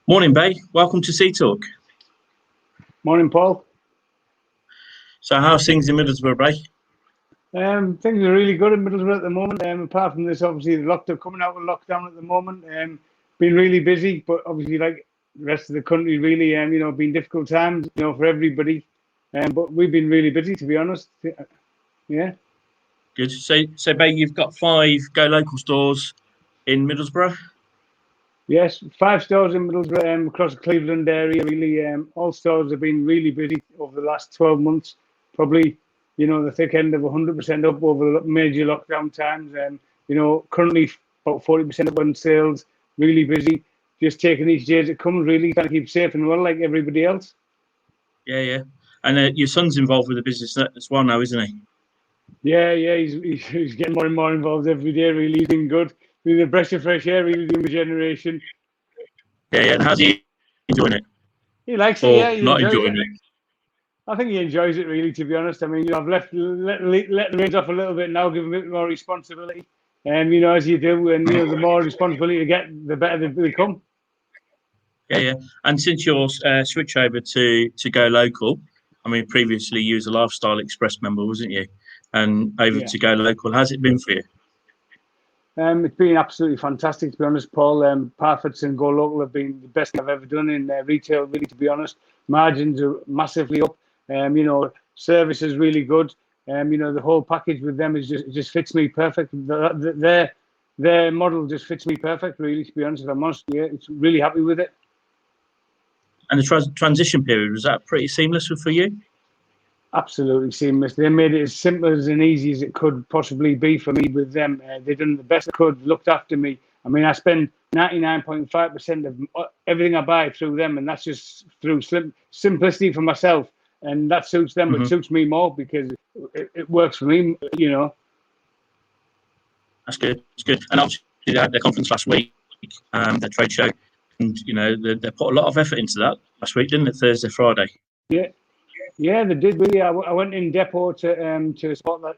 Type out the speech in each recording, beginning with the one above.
Morning, Bay. Welcome to Sea Talk. Morning, Paul. So, how's things in Middlesbrough, Bay? Things are really good in Middlesbrough at the moment. Apart from this, obviously, the lockdown coming out of lockdown at the moment. Been really busy, but obviously, like the rest of the country, really, been difficult times, for everybody. But we've been really busy, to be honest. Yeah. Good. So, Bay, you've got 5 Go Local stores in Middlesbrough. Yes, 5 stores in Middlesbrough, across the Cleveland area. Really, all stores have been really busy over the last 12 months. Probably, the thick end of 100% up over the major lockdown times. Currently about 40% up on sales. Really busy. Just taking each day as it comes. Really trying to keep safe and well, like everybody else. Yeah. And your son's involved with the business as well now, isn't he? Yeah. He's getting more and more involved every day. Really doing good. Really a breath of fresh air. Really doing the generation. Yeah. And how's he enjoying it? He likes it. Or Yeah, he not enjoys enjoying it. it? I think he enjoys it, really, to be honest. I mean, I've let the reins off a little bit now, give him a bit more responsibility. As you do, and the more responsibility you get, the better they become. Yeah. And since your switch over to Go Local, I mean, previously you was a Lifestyle Express member, wasn't you? And over Yeah. to Go Local, how's it been for you? It's been absolutely fantastic, to be honest, Paul. Parfits and Go Local have been the best I've ever done in retail, really, to be honest. Margins are massively up. Service is really good. The whole package with them is just fits me perfect. Their model just fits me perfect, really, to be honest. If I'm honest, yeah, it's really happy with it. And the transition period, was that pretty seamless for you? Absolutely seamless. They made it as simple and easy as it could possibly be for me with them. They've done the best they could, looked after me. I mean, I spend 99.5% of everything I buy through them, and that's just through simplicity for myself. And that suits them, but it suits me more because it works for me, That's good. It's good. And obviously, they had their conference last week, their trade show, and they put a lot of effort into that last week, didn't it? Thursday, Friday. Yeah, they did really. I went in depot to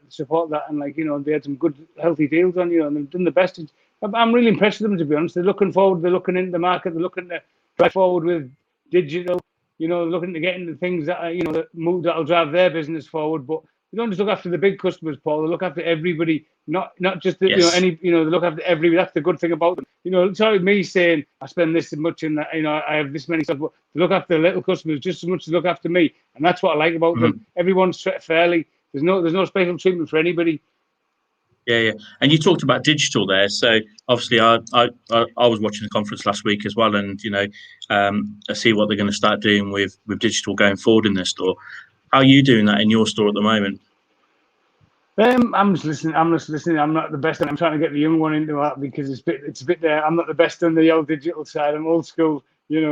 support that, and they had some good healthy deals on, and they've done the best. I'm really impressed with them, to be honest. They're looking forward. They're looking into the market. They're looking to drive forward with digital. Looking to get into things that that'll drive their business forward. But they don't just look after the big customers, Paul. They look after everybody, not just the, Yes. they look after everybody. That's the good thing about them. It's not me saying I spend this much and that, I have this many stuff. But they look after the little customers just as much as they look after me, and that's what I like about them. Everyone's treated fairly. There's no special treatment for anybody. Yeah. And you talked about digital there. So obviously, I was watching the conference last week as well, and I see what they're going to start doing with digital going forward in their store. How are you doing that in your store at the moment? I'm just listening. I'm not the best, and I'm trying to get the young one into that because it's a bit there. I'm not the best on the old digital side. I'm old school,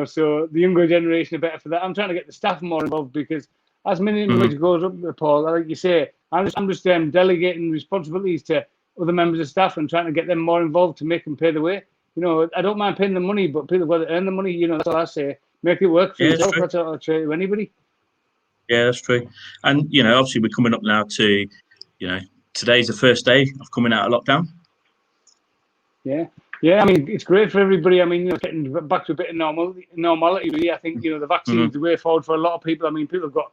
So the younger generation are better for that. I'm trying to get the staff more involved because as minimum wage goes up, Paul, like you say, I'm just delegating responsibilities to other members of staff and trying to get them more involved to make them pay the way. I don't mind paying the money, but people got to earn the money. That's all I say. Make it work for yourself. That's all I say to anybody. Yeah, that's true. And obviously, we're coming up now to today's the first day of coming out of lockdown. Yeah. I mean, it's great for everybody. I mean, getting back to a bit of normality. Really, I think the vaccine is the way forward for a lot of people. I mean, people have got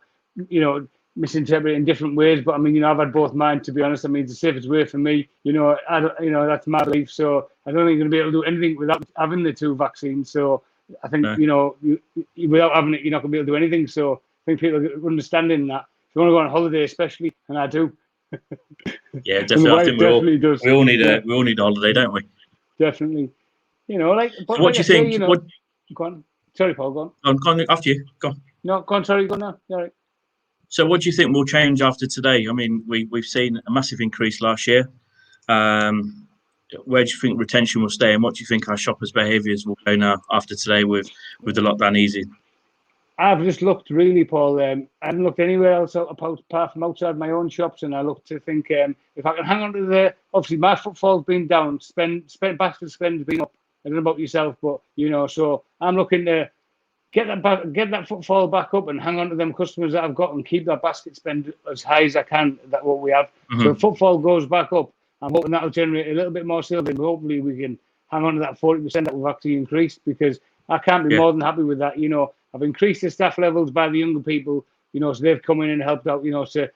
misinterpreted in different ways, but I mean, I've had both mine, to be honest. I mean, it's the safest way for me. That's my belief. So I don't think you're going to be able to do anything without having the 2 vaccines. So I think without having it, you're not going to be able to do anything. So I think people are understanding that. If you want to go on holiday, especially, and I do. Yeah, definitely. I think we all need a holiday, don't we? Definitely. But what do you think? Go on. Sorry, Paul, go on. Go on, after you. Go on. No, go on. Sorry, go on now. All right. So what do you think will change after today? I mean, we've seen a massive increase last year. Where do you think retention will stay, and what do you think our shoppers' behaviours will go now after today with the lockdown easing? I've just looked, really, Paul. I haven't looked anywhere else apart from outside my own shops, and I look to think if I can hang on to obviously my footfall's been down, basket spend's been up. I don't know about yourself, but so I'm looking to get that footfall back up and hang on to them customers that I've got and keep that basket spend as high as I can. That what we have. So if footfall goes back up, I'm hoping that'll generate a little bit more sales, and hopefully we can hang on to that 40% that we've actually increased because I can't be more than happy with that. I've increased the staff levels by the younger people, so they've come in and helped out, to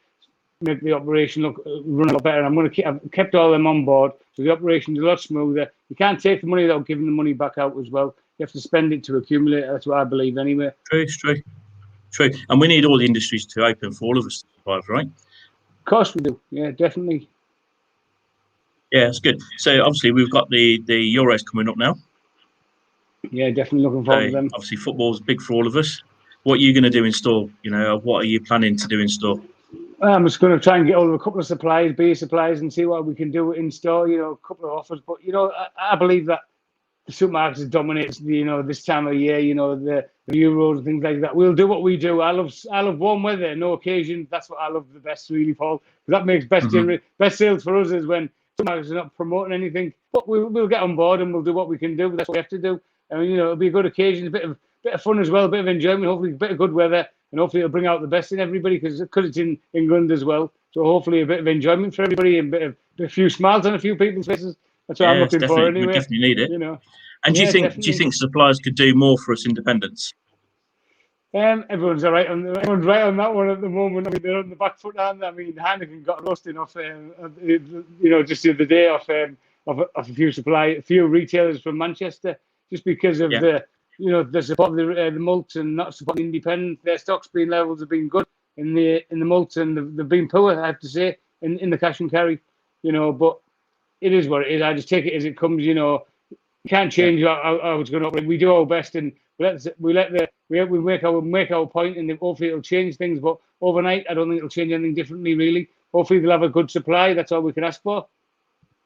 make the operation run a lot better. I've kept all them on board, so the operation's a lot smoother. You can't take the money without giving the money back out as well. You have to spend it to accumulate. That's what I believe, anyway. True. And we need all the industries to open for all of us to survive, right? Of course we do. Yeah, definitely. Yeah, that's good. So obviously we've got the Euros coming up now. Yeah, definitely looking forward to them. Obviously football's big for all of us. What are you going to do in store? What are you planning to do in store? I'm just going to try and get hold of a couple of beer supplies, and see what we can do in store. A couple of offers. But I believe that the supermarkets dominate. This time of year. The Euros and things like that. We'll do what we do. I love warm weather, no occasion. That's what I love the best, really, Paul. That makes best sales for us is when supermarkets are not promoting anything. But we'll get on board and we'll do what we can do. That's what we have to do. I mean, it'll be a good occasion, a bit of fun as well, a bit of enjoyment. Hopefully, a bit of good weather. And hopefully it'll bring out the best in everybody because it's in England as well. So hopefully a bit of enjoyment for everybody and a few smiles on a few people's faces. That's what I'm looking for anyway. We definitely need it. And do you think suppliers could do more for us independents? Everyone's right on that one at the moment. I mean, they're on the back foot, aren't they? I mean, Heineken got roasting off, just the other day off a few retailers from Manchester, just because of the support of the malts and not supporting independent. Their stocks being levels have been good in the malts, and they've been poor, I have to say, in the cash and carry. But it is what it is. I just take it as it comes. You can't change how it's going to operate. We do our best, and we make our point, and hopefully it'll change things. But overnight, I don't think it'll change anything differently, really. Hopefully they'll have a good supply. That's all we can ask for.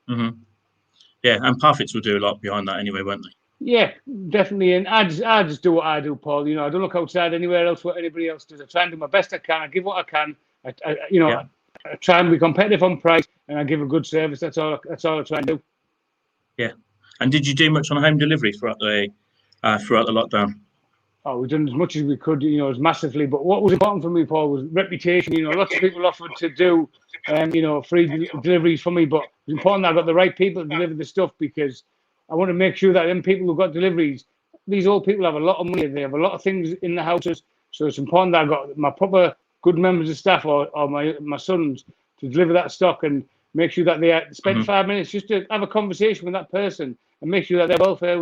Yeah, and Parfits will do a lot behind that anyway, won't they? Yeah, definitely. And I just do what I do, Paul. I don't look outside anywhere else what anybody else does. I try and do my best I can. I give what I can. I try and be competitive on price, and I give a good service. That's all I try and do. Yeah. And did you do much on home delivery throughout the lockdown? Oh, we've done as much as we could, as massively. But what was important for me, Paul, was reputation. Lots of people offered to do, free deliveries for me, but it's important that I got the right people to deliver the stuff, because I want to make sure that them people who got deliveries, these old people have a lot of money. They have a lot of things in the houses, so it's important that I got my proper good members of staff or my sons to deliver that stock and make sure that they spent 5 minutes just to have a conversation with that person and make sure that their welfare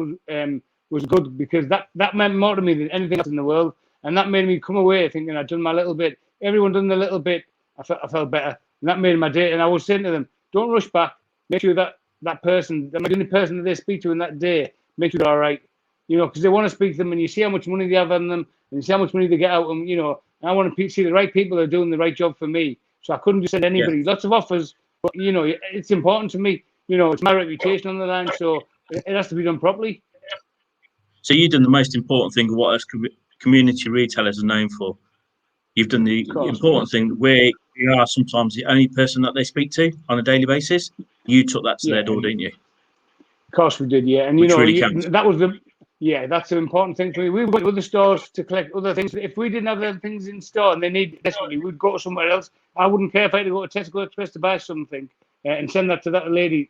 was good, because that meant more to me than anything else in the world. And that made me come away thinking I'd done my little bit. Everyone done their little bit. I felt better. And that made my day. And I was saying to them, don't rush back. Make sure that person, the only person that they speak to in that day, make sure they're all right. Because they want to speak to them, and you see how much money they have on them, and you see how much money they get out of them, and I want to see the right people are doing the right job for me. So I couldn't just send anybody. Lots of offers, but, it's important to me. It's my reputation on the line, so it has to be done properly. So you've done the most important thing of what us community retailers are known for. You've done the important thing where you are sometimes the only person that they speak to on a daily basis. You took that to their door, didn't you? Of course we did, yeah. And really that was that's an important thing for me. We went to other stores to collect other things. If we didn't have them things in store and they need desperately, we'd go to somewhere else. I wouldn't care if I had to go to Tesco Express to buy something and send that to that lady.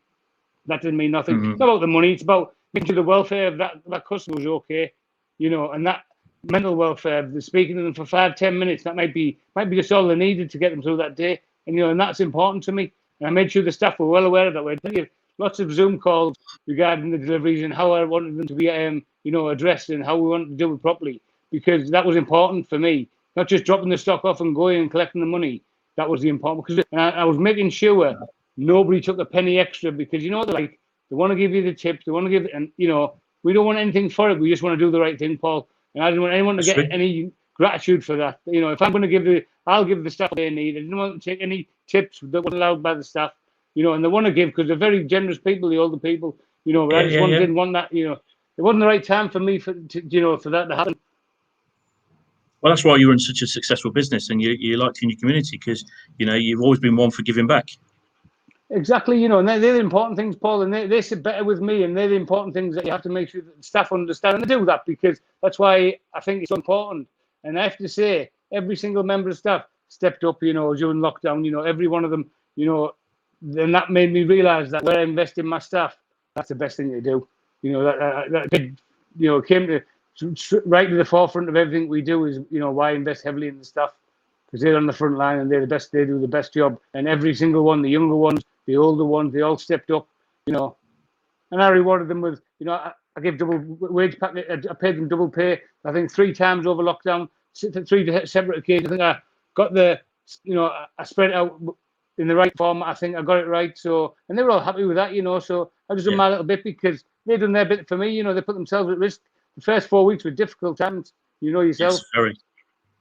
That didn't mean nothing. It's not about the money. It's about making sure the welfare of that customer was okay, and that mental welfare. Speaking to them for 5-10 minutes, that might be just all they needed to get them through that day. And that's important to me. And I made sure the staff were well aware of that. We had lots of Zoom calls regarding the deliveries and how I wanted them to be, addressed and how we wanted to do it properly, because that was important for me. Not just dropping the stock off and going and collecting the money. That was the important, because I was making sure nobody took a penny extra, because you know what they're like. They want to give you the tips. They want to give, and we don't want anything for it. We just want to do the right thing, Paul. And I didn't want anyone to get any gratitude for that. If I'm going to I'll give the staff what they need. I didn't want to take any tips that were allowed by the staff. And they want to give because they're very generous people, the older people. But I just didn't want that. It wasn't the right time for me for that to happen. Well, that's why you run such a successful business, and you liked in your community, because you've always been one for giving back. Exactly, and they're the important things, Paul, and they sit better with me, and they're the important things that you have to make sure that the staff understand, and they do that, because that's why I think it's important. And I have to say, every single member of staff stepped up, during lockdown, every one of them, and that made me realise that where I invest in my staff, that's the best thing to do. That came to right to the forefront of everything we do is, why invest heavily in the staff, because they're on the front line and they're the best. They do the best job, and every single one, the younger ones, the older ones, they all stepped up, and I rewarded them with, I gave double wage packet. I paid them double pay. I think 3 times over lockdown, 3 separate occasions. I think I got I spread it out in the right form. I think I got it right. So, and they were all happy with that, So I just done my little bit because they done their bit for me. They put themselves at risk. The first 4 weeks were difficult times, yourself. It's very,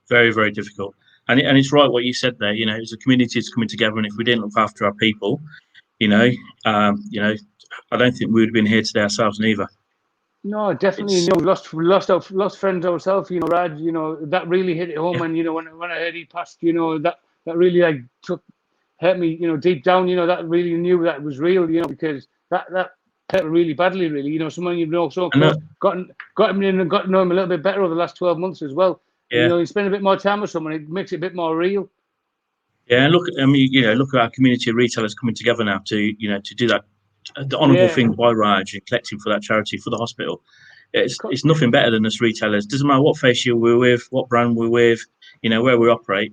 very, very difficult. And it's right what you said there. As a community is coming together, and if we didn't look after our people, I don't think we would have been here today ourselves neither. No, definitely. Lost friends ourselves. Raj. That really hit it home. And when I heard he passed, that really hurt me. Deep down. That really knew that it was real. Because that hurt really badly. Really. Someone so close, got him in and got to know him a little bit better over the last 12 months as well. Yeah. You spend a bit more time with someone, it makes it a bit more real. Yeah, and look at our community of retailers coming together now to do that, the honourable thing by Raj and collecting for that charity for the hospital. It's nothing better than us retailers. Doesn't matter what facial we're with, what brand we're with, where we operate.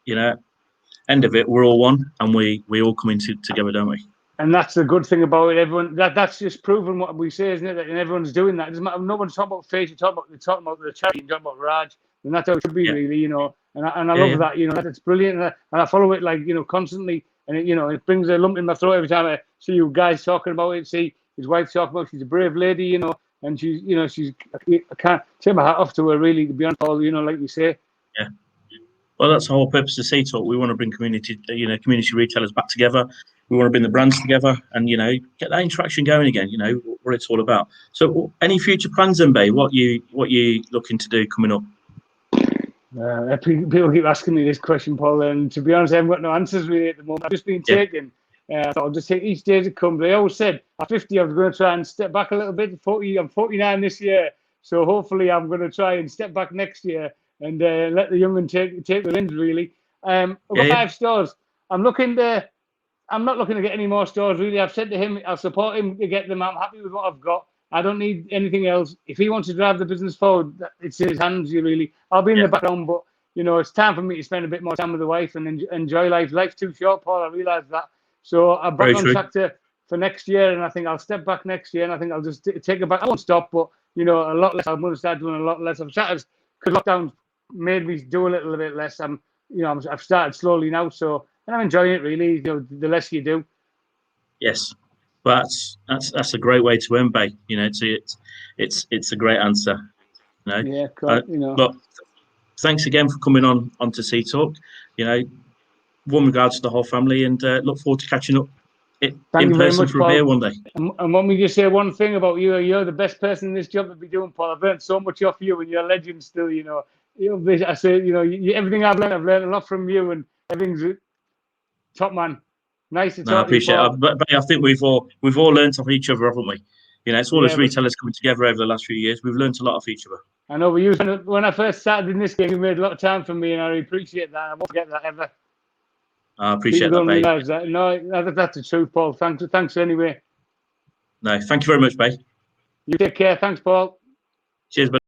End of it, we're all one, and we all come into together, don't we? And that's the good thing about it. Everyone that's just proven what we say, isn't it? And everyone's doing that. It doesn't matter. No one's talking about face. They're talking about the charity. You're talking about Raj, and that's how it should be, really. And I love that. That's brilliant. And I follow it constantly. And it brings a lump in my throat every time I see you guys talking about it. See his wife talking about it. She's a brave lady, and she's I can't take my hat off to her, really, to be honest, Paul, like you say. Yeah. Well, that's the whole purpose of Sea Talk. We want to bring community retailers back together. We want to bring the brands together and, get that interaction going again, what it's all about. So any future plans then, Bay? What you looking to do coming up? People keep asking me this question, Paul, and to be honest, I haven't got no answers really at the moment. I've just been taken. I thought I'll just take each day as it comes. They always said at 50 I was going to try and step back a little bit. I'm 49 this year, so hopefully I'm going to try and step back next year and let the young one take the reins, really. I've got 5 stores. I'm not looking to get any more stores, really. I've said to him, I'll support him to get them. I'm happy with what I've got. I don't need anything else. If he wants to drive the business forward, it's in his hands, really. I'll be in the background, but, it's time for me to spend a bit more time with the wife and enjoy life. Life's too short, Paul. I realise that. So I'm back on track for next year, and I think I'll step back next year, and I think I'll just take it back. I won't stop, but, a lot less. I'm going to start doing a lot less. I've started, because lockdown made me do a little bit less. I've started slowly now, so, and I'm enjoying it, really, the less you do. Yes. But that's a great way to end, Bay. It's a great answer. Yeah, cool. Look, thanks again for coming onto Sea Talk. Warm regards to the whole family, and look forward to catching up in person for a beer one day. And let me just say one thing about you. You're the best person in this job to be doing, Paul. I've learned so much off you, and you're a legend still. I say, everything I've learned a lot from you, and everything's top man. Nice to talk. I appreciate it. But I think we've all learned off each other, haven't we? It's all as retailers coming together over the last few years. We've learned a lot off each other. I know, but when I first started in this game, you made a lot of time for me, and I really appreciate that. I won't forget that ever. I appreciate that, Bay. That. No, that's the truth, Paul. Thanks anyway. No, thank you very much, Bay. You take care. Thanks, Paul. Cheers, buddy.